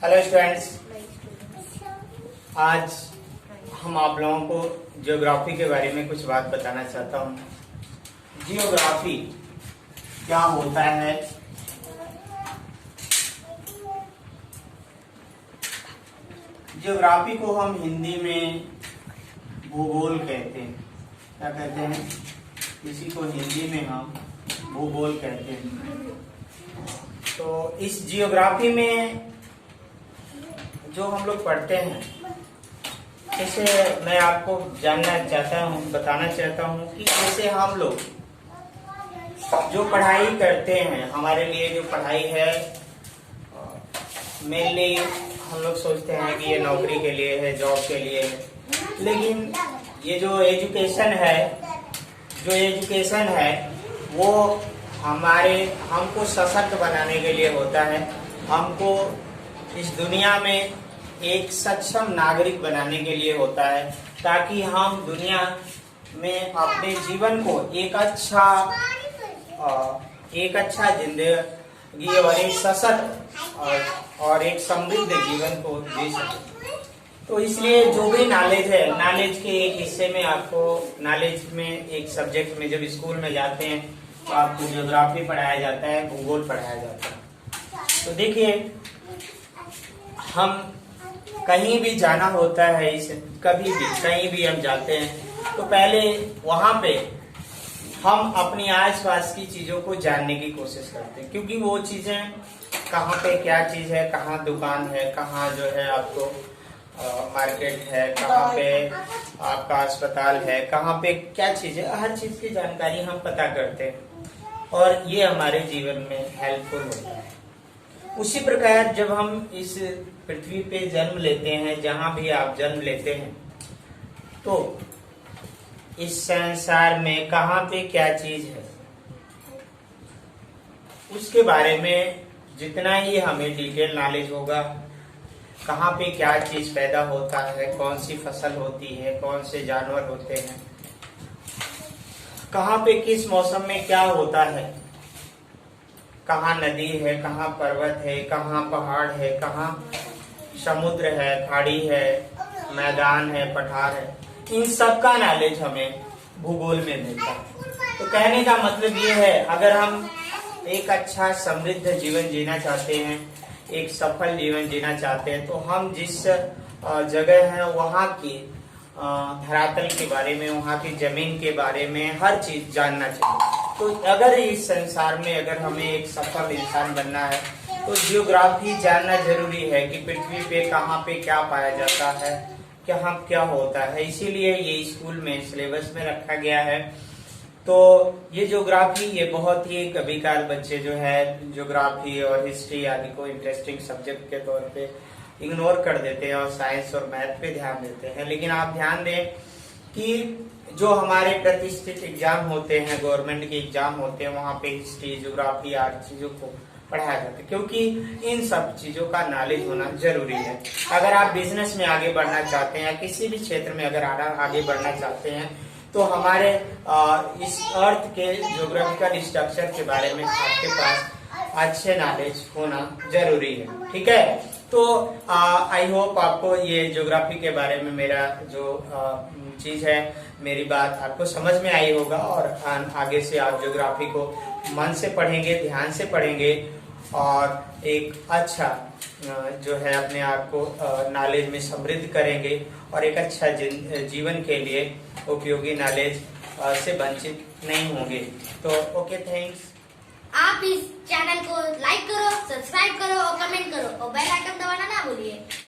Hello students, आज हम आप लोगों को ज्योग्राफी के बारे में कुछ बात बताना चाहता हूँ। जियोग्राफी क्या होता है? जियोग्राफी को हम हिंदी में भूगोल कहते हैं। क्या कहते हैं? इसी को हिंदी में हम भूगोल कहते हैं। तो इस जियोग्राफी में जो हम लोग पढ़ते हैं, जैसे मैं आपको जानना चाहता हूँ, बताना चाहता हूँ कि जैसे हम लोग जो पढ़ाई करते हैं, हमारे लिए जो पढ़ाई है मेनली हम लोग सोचते हैं कि ये नौकरी के लिए है, जॉब के लिए है। लेकिन ये जो एजुकेशन है वो हमको सशक्त बनाने के लिए होता है। हमको इस दुनिया में एक सक्षम नागरिक बनाने के लिए होता है, ताकि हम दुनिया में अपने जीवन को एक अच्छा जिंदगी और एक सशक्त और एक समृद्ध जीवन को जी सके। तो इसलिए जो भी नॉलेज है, नॉलेज के एक हिस्से में आपको नॉलेज में एक सब्जेक्ट में जब स्कूल में जाते हैं तो आपको ज्योग्राफी पढ़ाया जाता है, भूगोल पढ़ाया जाता है। तो देखिए, हम कहीं भी जाना होता है, कभी भी कहीं भी हम जाते हैं तो पहले वहां पे हम अपनी आसपास की चीजों को जानने की कोशिश करते हैं, क्योंकि वो चीजें कहाँ पे क्या चीज है, कहाँ दुकान है, कहाँ जो है आपको मार्केट है, कहाँ पे आपका अस्पताल है, कहाँ पे क्या चीज है, हर चीज की जानकारी हम पता करते हैं और ये हमारे जीवन में हेल्पफुल होता है। उसी प्रकार जब हम इस पृथ्वी पे जन्म लेते हैं, जहां भी आप जन्म लेते हैं, तो इस संसार में कहां पे क्या चीज है उसके बारे में जितना ही हमें डिटेल नॉलेज होगा, कहां पे क्या चीज पैदा होता है, कौन सी फसल होती है, कौन से जानवर होते हैं, कहां पे किस मौसम में क्या होता है, कहाँ नदी है, कहाँ पर्वत है, कहाँ पहाड़ है, कहाँ समुद्र है, खाड़ी है, मैदान है, पठार है, इन सब का नॉलेज हमें भूगोल में मिलता है। तो कहने का मतलब ये है, अगर हम एक अच्छा समृद्ध जीवन जीना चाहते हैं, एक सफल जीवन जीना चाहते हैं, तो हम जिस जगह है वहाँ की धरातल के बारे में, वहाँ की जमीन के बारे में हर चीज जानना चाहिए। तो अगर इस संसार में अगर हमें एक सफल इंसान बनना है तो जियोग्राफी जानना जरूरी है कि पृथ्वी पे कहाँ पे क्या पाया जाता है, क्या होता है। इसीलिए ये स्कूल में सिलेबस में रखा गया है। तो ये ज्योग्राफी, ये बहुत ही कभी काल बच्चे जो है ज्योग्राफी और हिस्ट्री आदि को इंटरेस्टिंग सब्जेक्ट के तौर पे इग्नोर कर देते हैं और साइंस और मैथ पे ध्यान देते हैं। लेकिन आप ध्यान दें कि जो हमारे प्रतिष्ठित एग्जाम होते हैं, गवर्नमेंट के एग्जाम होते हैं, वहाँ पे हिस्ट्री, ज्योग्राफी आदि चीजों को पढ़ाया जाता है, क्योंकि इन सब चीजों का नॉलेज होना जरूरी है। अगर आप बिजनेस में आगे बढ़ना चाहते हैं, किसी भी क्षेत्र में अगर आगे बढ़ना चाहते हैं, तो हमारे इस अर्थ के ज्योग्राफिकल स्ट्रक्चर के बारे में आपके पास अच्छे नॉलेज होना जरूरी है। ठीक है? तो आई होप आपको ये ज्योग्राफी के बारे में मेरा जो चीज है, मेरी बात आपको समझ में आई होगा और आगे से आप ज्योग्राफी को मन से पढ़ेंगे, ध्यान से पढ़ेंगे और एक अच्छा जो है अपने आप को नॉलेज में समृद्ध करेंगे और एक अच्छा जीवन के लिए उपयोगी नॉलेज से वंचित नहीं होंगे। तो ओके, थैंक्स। आप इस चैनल